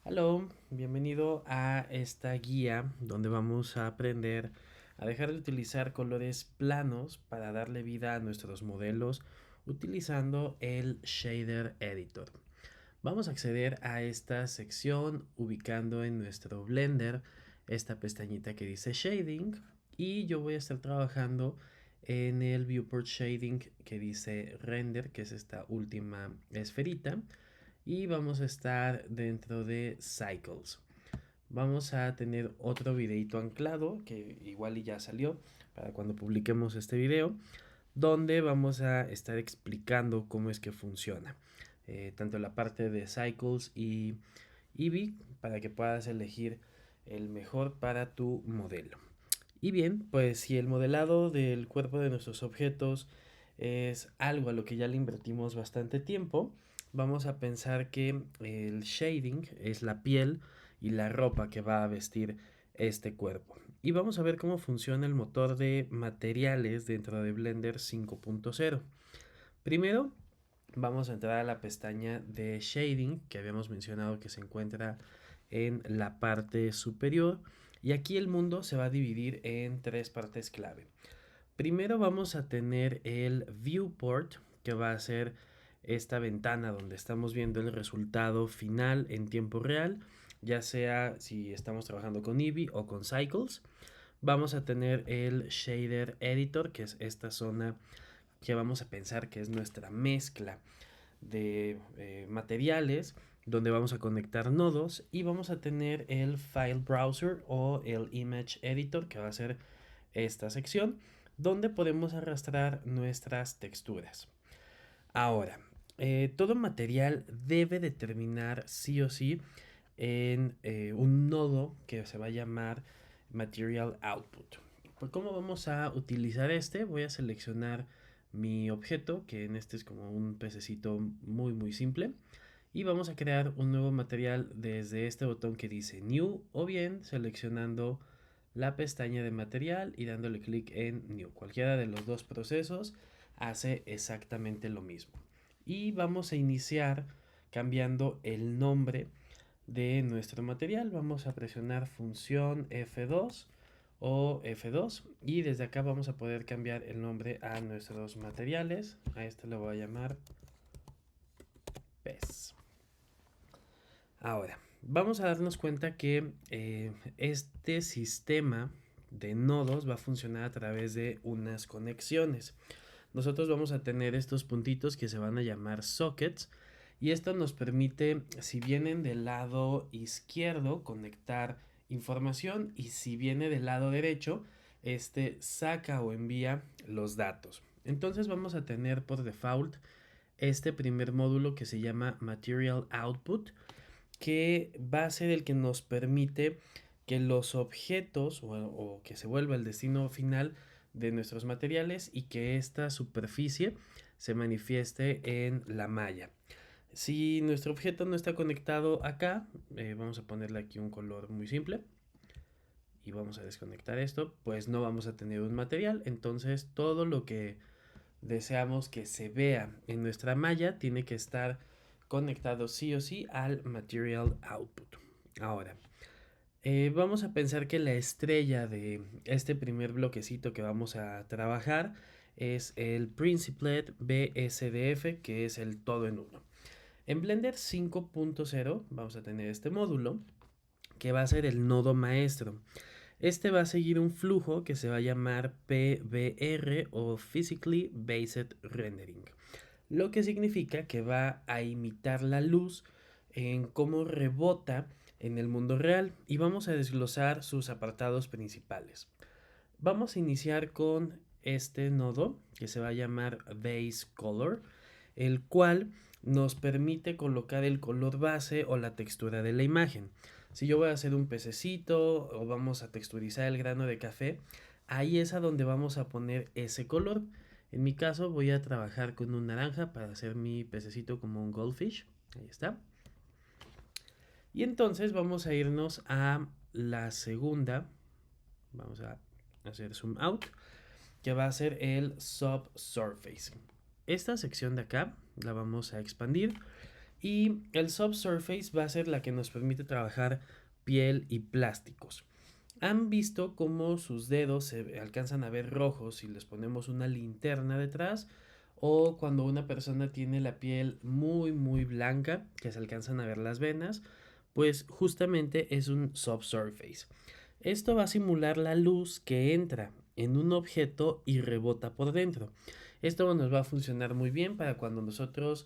Hola, bienvenido a esta guía donde vamos a aprender a dejar de utilizar colores planos para darle vida a nuestros modelos utilizando el Shader Editor. Vamos a acceder a esta sección ubicando en nuestro Blender esta pestañita que dice Shading y yo voy a estar trabajando en el Viewport Shading que dice Render, que es esta última esferita, y vamos a estar dentro de Cycles. Vamos a tener otro videito anclado que igual y ya salió para cuando publiquemos este video, donde vamos a estar explicando cómo es que funciona tanto la parte de Cycles y Eevee para que puedas elegir el mejor para tu modelo. Y bien, pues si el modelado del cuerpo de nuestros objetos es algo a lo que ya le invertimos bastante tiempo, vamos a pensar que el shading es la piel y la ropa que va a vestir este cuerpo. Y vamos a ver cómo funciona el motor de materiales dentro de Blender 5.0. Primero, vamos a entrar a la pestaña de shading que habíamos mencionado que se encuentra en la parte superior, y aquí el mundo se va a dividir en tres partes clave. Primero vamos a tener el viewport, que va a ser esta ventana donde estamos viendo el resultado final en tiempo real, ya sea si estamos trabajando con Eevee o con Cycles. Vamos a tener el shader editor, que es esta zona que vamos a pensar que es nuestra mezcla de materiales, donde vamos a conectar nodos, y vamos a tener el file browser o el image editor, que va a ser esta sección donde podemos arrastrar nuestras texturas. Ahora, todo material debe de terminar sí o sí en un nodo que se va a llamar Material Output. Pues, ¿cómo vamos a utilizar este? Voy a seleccionar mi objeto, que en este es como un pececito muy simple, y vamos a crear un nuevo material desde este botón que dice New, o bien seleccionando la pestaña de material y dándole clic en New. Cualquiera de los dos procesos hace exactamente lo mismo. Y vamos a iniciar cambiando el nombre de nuestro material. Vamos a presionar función F2 o F2 y desde acá vamos a poder cambiar el nombre a nuestros materiales. A este lo voy a llamar pez. Ahora, vamos a darnos cuenta que este sistema de nodos va a funcionar a través de unas conexiones. Nosotros vamos a tener estos puntitos que se van a llamar sockets, y esto nos permite, si vienen del lado izquierdo, conectar información, y si viene del lado derecho, este saca o envía los datos. Entonces vamos a tener por default este primer módulo que se llama Material Output, que va a ser el que nos permite que los objetos o que se vuelva el destino final de nuestros materiales y que esta superficie se manifieste en la malla. Si nuestro objeto no está conectado acá, vamos a ponerle aquí un color muy simple y vamos a desconectar esto, pues no vamos a tener un material. Entonces todo lo que deseamos que se vea en nuestra malla tiene que estar conectado sí o sí al Material Output. Ahora, vamos a pensar que la estrella de este primer bloquecito que vamos a trabajar es el Principled BSDF, que es el todo en uno. En Blender 5.0 vamos a tener este módulo que va a ser el nodo maestro. Este va a seguir un flujo que se va a llamar PBR o Physically Based Rendering, lo que significa que va a imitar la luz en cómo rebota en el mundo real, y vamos a desglosar sus apartados principales. Vamos a iniciar con este nodo que se va a llamar Base Color, el cual nos permite colocar el color base o la textura de la imagen. Si yo voy a hacer un pececito o vamos a texturizar el grano de café, ahí es a donde vamos a poner ese color. En mi caso voy a trabajar con un naranja para hacer mi pececito como un goldfish. Ahí está. Y entonces vamos a irnos a la segunda. Vamos a hacer zoom out, que va a ser el subsurface. Esta sección de acá la vamos a expandir Y el subsurface va a ser la que nos permite trabajar piel y plásticos. ¿Han visto cómo sus dedos se alcanzan a ver rojos si les ponemos una linterna detrás? O cuando una persona tiene la piel muy blanca, que se alcanzan a ver las venas, pues justamente es un subsurface. Esto va a simular la luz que entra en un objeto y rebota por dentro. Esto nos va a funcionar muy bien para cuando nosotros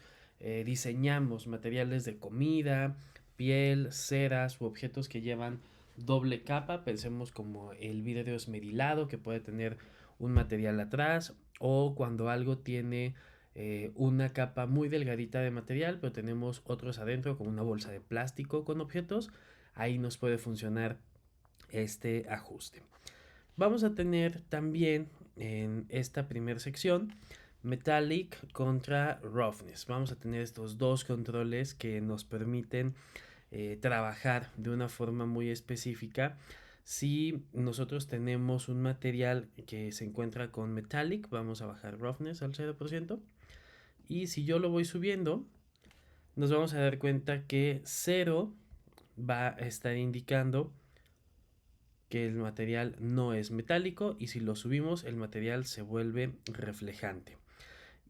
diseñamos materiales de comida, piel, ceras u objetos que llevan doble capa. Pensemos como el vidrio esmerilado que puede tener un material atrás, o cuando algo tiene una capa muy delgadita de material pero tenemos otros adentro como una bolsa de plástico con objetos. Ahí nos puede funcionar este ajuste. Vamos a tener también en esta primera sección Metallic contra Roughness. Vamos a tener estos dos controles que nos permiten trabajar de una forma muy específica. Si nosotros tenemos un material que se encuentra con Metallic, vamos a bajar Roughness al 0%. Y si yo lo voy subiendo, nos vamos a dar cuenta que 0 va a estar indicando que el material no es metálico, y si lo subimos el material se vuelve reflejante.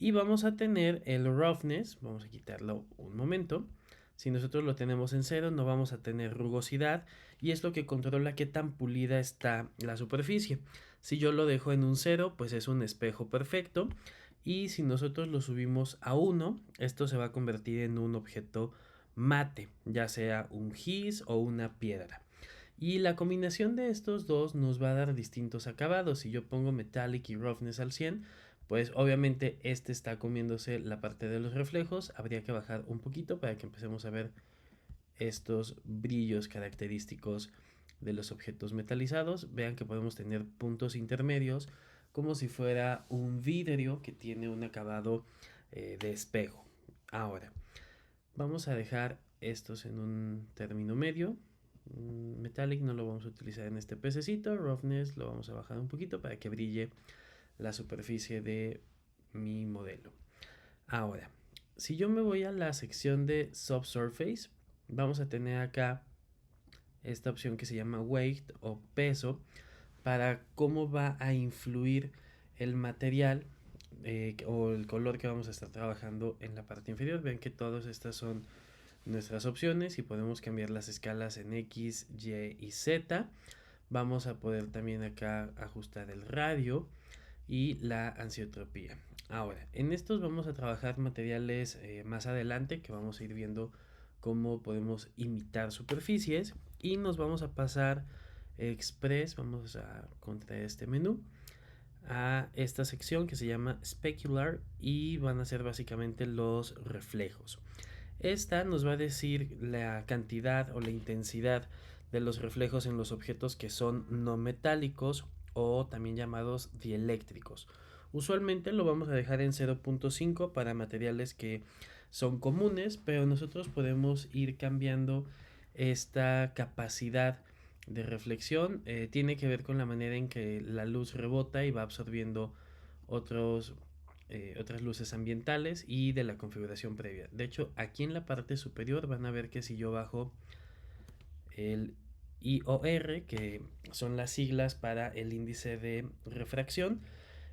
Y vamos a tener el roughness, vamos a quitarlo un momento. Si nosotros lo tenemos en 0 no vamos a tener rugosidad, y es lo que controla qué tan pulida está la superficie. Si yo lo dejo en un 0, pues es un espejo perfecto, y si nosotros lo subimos a 1, esto se va a convertir en un objeto mate, ya sea un gis o una piedra. Y la combinación de estos dos nos va a dar distintos acabados. Si yo pongo metallic y roughness al 100, pues obviamente este está comiéndose la parte de los reflejos. Habría que bajar un poquito para que empecemos a ver estos brillos característicos de los objetos metalizados. Vean que podemos tener puntos intermedios como si fuera un vidrio que tiene un acabado de espejo. Ahora, vamos a dejar estos en un término medio. Metallic no lo vamos a utilizar en este pececito. Roughness lo vamos a bajar un poquito para que brille la superficie de mi modelo. Ahora, si yo me voy a la sección de Subsurface, vamos a tener acá esta opción que se llama Weight o peso, para cómo va a influir el material o el color que vamos a estar trabajando en la parte inferior. Ven que todas estas son nuestras opciones y podemos cambiar las escalas en X, Y y Z. Vamos a poder también acá ajustar el radio y la anisotropía. Ahora, en estos vamos a trabajar materiales más adelante, que vamos a ir viendo cómo podemos imitar superficies, y nos vamos a pasar express, vamos a contraer este menú a esta sección que se llama specular, y van a ser básicamente los reflejos. Esta nos va a decir la cantidad o la intensidad de los reflejos en los objetos que son no metálicos, o también llamados dieléctricos. Usualmente lo vamos a dejar en 0.5 para materiales que son comunes, pero nosotros podemos ir cambiando esta capacidad de reflexión. Tiene que ver con la manera en que la luz rebota y va absorbiendo otras luces ambientales y de la configuración previa. De hecho, aquí en la parte superior van a ver que si yo bajo el IOR, que son las siglas para el índice de refracción,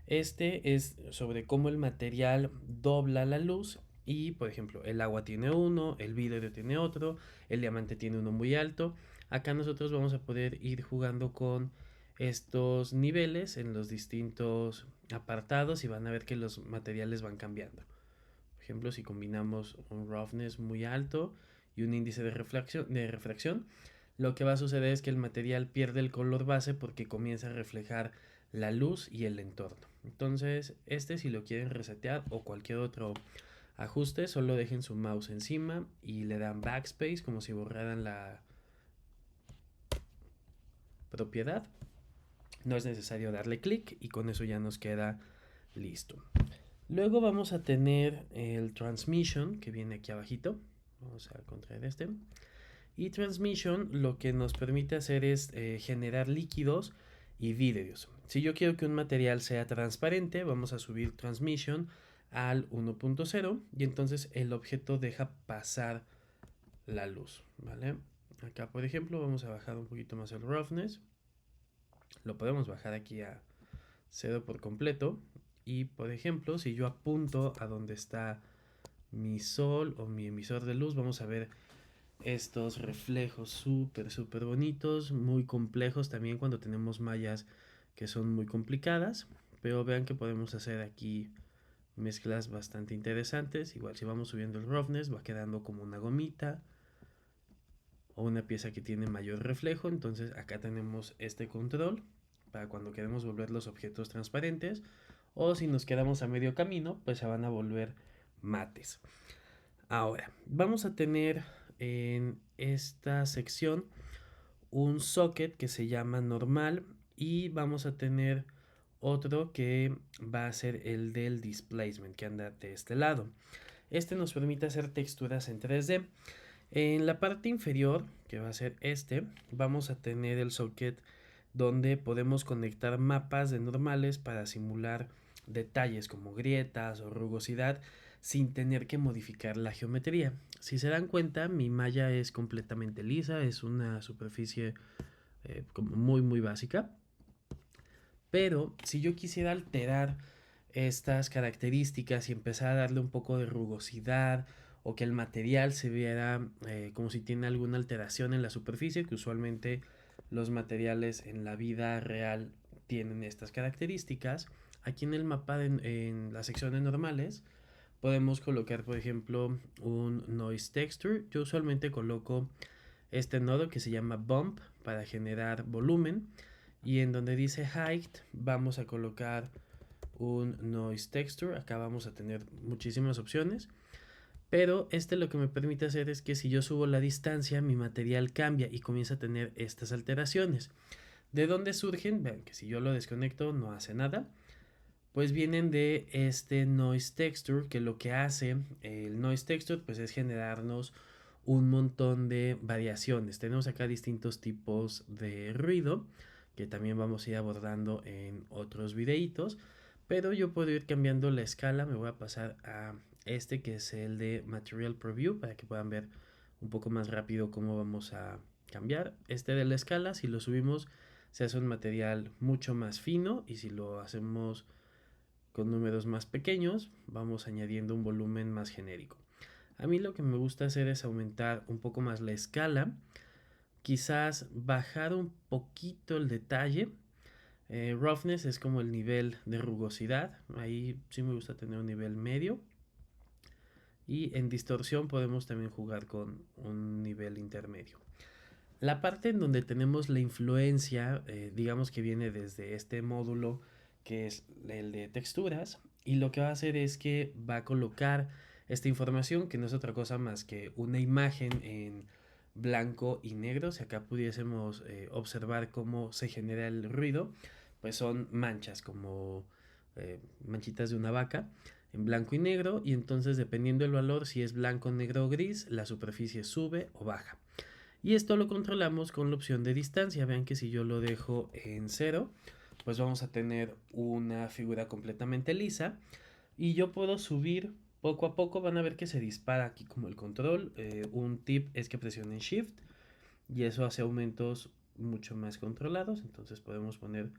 este es sobre cómo el material dobla la luz. Y por ejemplo, el agua tiene uno, el vidrio tiene otro, el diamante tiene uno muy alto. Acá nosotros vamos a poder ir jugando con estos niveles en los distintos apartados, y van a ver que los materiales van cambiando. Por ejemplo, si combinamos un roughness muy alto y un índice de refracción, lo que va a suceder es que el material pierde el color base porque comienza a reflejar la luz y el entorno. Entonces, si lo quieren resetear o cualquier otro ajuste, solo dejen su mouse encima y le dan backspace como si borraran la propiedad. No es necesario darle clic y con eso ya nos queda listo. Luego vamos a tener el transmission, que viene aquí abajito. Vamos a contraer este. Y transmission lo que nos permite hacer es generar líquidos y vidrios. Si yo quiero que un material sea transparente, vamos a subir transmission al 1.0 y entonces el objeto deja pasar la luz, ¿vale? Acá, por ejemplo, vamos a bajar un poquito más el roughness. Lo podemos bajar aquí a 0 por completo. Y, por ejemplo, si yo apunto a donde está mi sol o mi emisor de luz, vamos a ver estos reflejos súper bonitos, muy complejos también cuando tenemos mallas que son muy complicadas. Pero vean que podemos hacer aquí mezclas bastante interesantes. Igual si vamos subiendo el roughness va quedando como una gomita o una pieza que tiene mayor reflejo. Entonces acá tenemos este control para cuando queremos volver los objetos transparentes, o si nos quedamos a medio camino pues se van a volver mates. Ahora vamos a tener en esta sección un socket que se llama normal y vamos a tener otro que va a ser el del displacement, que anda de este lado. Este nos permite hacer texturas en 3D. En la parte inferior, que va a ser vamos a tener el socket donde podemos conectar mapas de normales para simular detalles como grietas o rugosidad sin tener que modificar la geometría. Si se dan cuenta, mi malla es completamente lisa, es una superficie como muy básica. Pero si yo quisiera alterar estas características y empezar a darle un poco de rugosidad o que el material se viera como si tiene alguna alteración en la superficie, que usualmente los materiales en la vida real tienen estas características, aquí en el mapa en la sección de normales podemos colocar, por ejemplo, un noise texture. Yo usualmente coloco este nodo que se llama bump para generar volumen, y en donde dice height vamos a colocar un noise texture. Acá vamos a tener muchísimas opciones, pero lo que me permite hacer es que si yo subo la distancia mi material cambia y comienza a tener estas alteraciones. ¿De dónde surgen? Vean que si yo lo desconecto no hace nada. Pues vienen de este noise texture, que lo que hace el noise texture pues es generarnos un montón de variaciones. Tenemos acá distintos tipos de ruido que también vamos a ir abordando en otros videitos, pero yo puedo ir cambiando la escala. Me voy a pasar a que es el de Material Preview para que puedan ver un poco más rápido cómo vamos a cambiar. De la escala, si lo subimos se hace un material mucho más fino, y si lo hacemos con números más pequeños vamos añadiendo un volumen más genérico. A mí lo que me gusta hacer es aumentar un poco más la escala, quizás bajar un poquito el detalle. Roughness es como el nivel de rugosidad, ahí sí me gusta tener un nivel medio. Y en distorsión podemos también jugar con un nivel intermedio. La parte en donde tenemos la influencia, digamos que viene desde este módulo que es el de texturas, y lo que va a hacer es que va a colocar esta información, que no es otra cosa más que una imagen en blanco y negro. Si acá pudiésemos observar cómo se genera el ruido, pues son manchas como manchitas de una vaca en blanco y negro, y entonces dependiendo del valor, si es blanco, negro o gris, la superficie sube o baja. Y esto lo controlamos con la opción de distancia. Vean que si yo lo dejo en 0, pues vamos a tener una figura completamente lisa. Y yo puedo subir poco a poco. Van a ver que se dispara aquí como el control. Un tip es que presionen Shift y eso hace aumentos mucho más controlados. Entonces podemos poner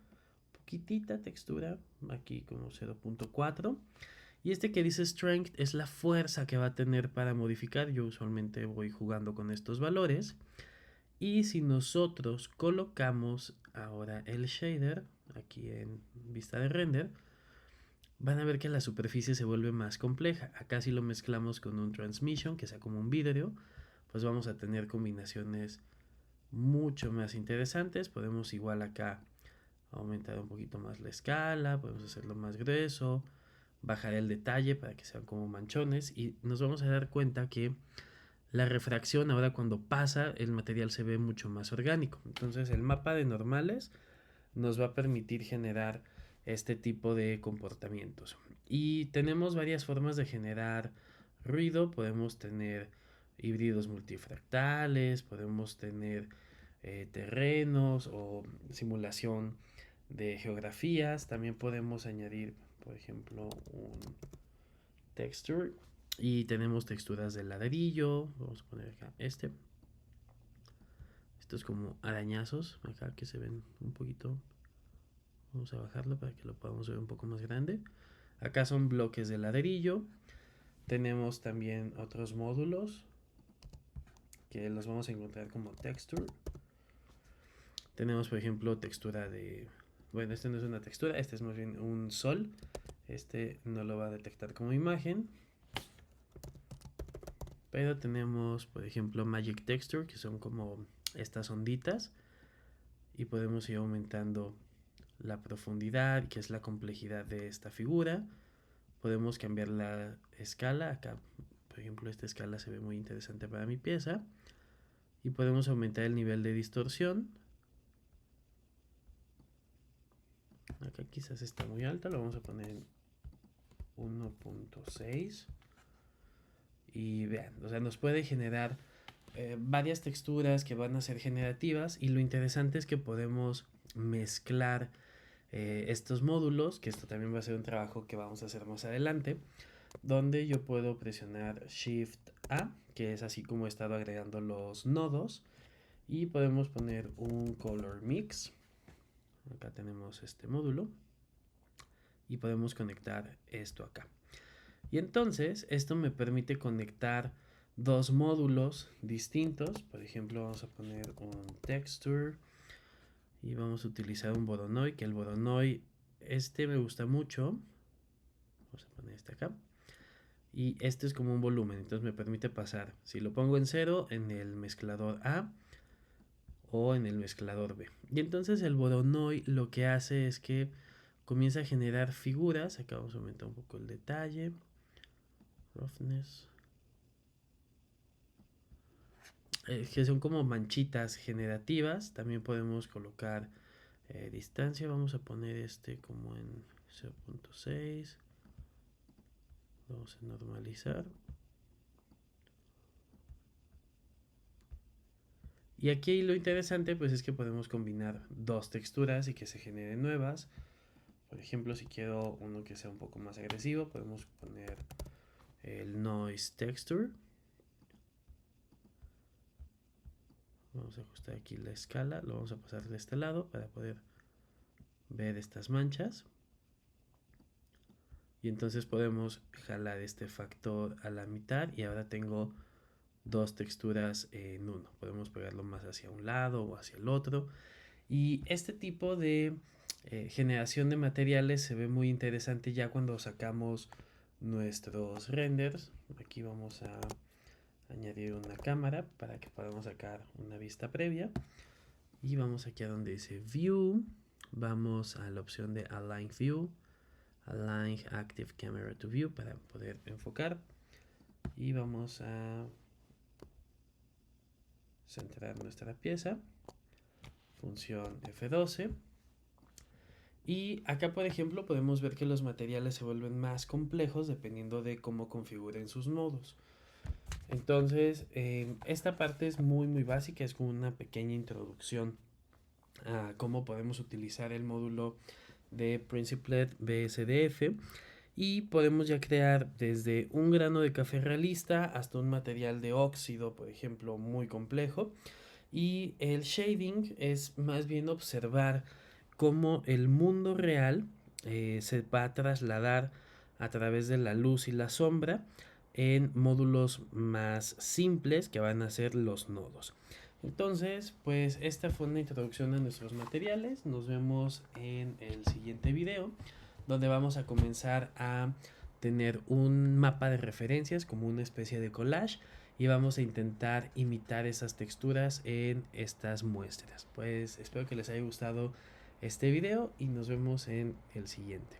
poquitita textura aquí como 0.4. Y que dice Strength es la fuerza que va a tener para modificar. Yo usualmente voy jugando con estos valores. Y si nosotros colocamos ahora el shader aquí en vista de render, van a ver que la superficie se vuelve más compleja. Acá si lo mezclamos con un transmission, que sea como un vidrio, pues vamos a tener combinaciones mucho más interesantes. Podemos igual acá aumentar un poquito más la escala, podemos hacerlo más grueso, bajar el detalle para que sean como manchones, y nos vamos a dar cuenta que la refracción ahora cuando pasa el material se ve mucho más orgánico. Entonces el mapa de normales nos va a permitir generar este tipo de comportamientos. Y tenemos varias formas de generar ruido. Podemos tener híbridos multifractales, podemos tener terrenos o simulación de geografías. También podemos añadir, por ejemplo, un texture. Y tenemos texturas de ladrillo. Vamos a poner acá este. Estos como arañazos acá que se ven un poquito. Vamos a bajarlo para que lo podamos ver un poco más grande. Acá son bloques de ladrillo. Tenemos también otros módulos que los vamos a encontrar como texture. Tenemos por ejemplo textura de... Bueno, este no es una textura, este es más bien un sol. Este no lo va a detectar como imagen. Pero tenemos por ejemplo Magic Texture, que son como estas onditas. Y podemos ir aumentando la profundidad, que es la complejidad de esta figura. Podemos cambiar la escala. Acá por ejemplo esta escala se ve muy interesante para mi pieza. Y podemos aumentar el nivel de distorsión. Acá quizás está muy alta, lo vamos a poner en 1.6. Y vean, o sea, nos puede generar varias texturas que van a ser generativas. Y lo interesante es que podemos mezclar estos módulos, que esto también va a ser un trabajo que vamos a hacer más adelante, donde yo puedo presionar Shift A, que es así como he estado agregando los nodos, y podemos poner un Color Mix. Acá tenemos este módulo y podemos conectar esto acá. Y entonces esto me permite conectar dos módulos distintos. Por ejemplo, vamos a poner un texture y vamos a utilizar un Voronoi, que el Voronoi este me gusta mucho. Vamos a poner este acá. Y este es como un volumen, entonces me permite pasar, si lo pongo en 0, en el mezclador A o en el mezclador B. Y entonces el Voronoi lo que hace es que comienza a generar figuras. Acá vamos a aumentar un poco el detalle. Roughness. Que son como manchitas generativas. También podemos colocar distancia. Vamos a poner este como en 0.6. Vamos a normalizar. Y aquí lo interesante pues es que podemos combinar dos texturas y que se generen nuevas. Por ejemplo, si quiero uno que sea un poco más agresivo, podemos poner el Noise Texture. Vamos a ajustar aquí la escala, lo vamos a pasar de este lado para poder ver estas manchas. Y entonces podemos jalar este factor a la mitad y ahora tengo dos texturas en uno. Podemos pegarlo más hacia un lado o hacia el otro. Y este tipo de generación de materiales se ve muy interesante ya cuando sacamos nuestros renders. Aquí vamos a añadir una cámara para que podamos sacar una vista previa. Y vamos aquí a donde dice View. Vamos a la opción de Align View. Align Active Camera to View para poder enfocar. Y vamos a centrar nuestra pieza. Función F12. Y acá por ejemplo podemos ver que los materiales se vuelven más complejos dependiendo de cómo configuren sus nodos. Entonces esta parte es muy básica, es como una pequeña introducción a cómo podemos utilizar el módulo de Principled BSDF. Y podemos ya crear desde un grano de café realista hasta un material de óxido, por ejemplo, muy complejo. Y el shading es más bien observar cómo el mundo real se va a trasladar a través de la luz y la sombra en módulos más simples que van a ser los nodos. Entonces, pues esta fue una introducción a nuestros materiales. Nos vemos en el siguiente video, donde vamos a comenzar a tener un mapa de referencias como una especie de collage y vamos a intentar imitar esas texturas en estas muestras. Pues espero que les haya gustado este video y nos vemos en el siguiente.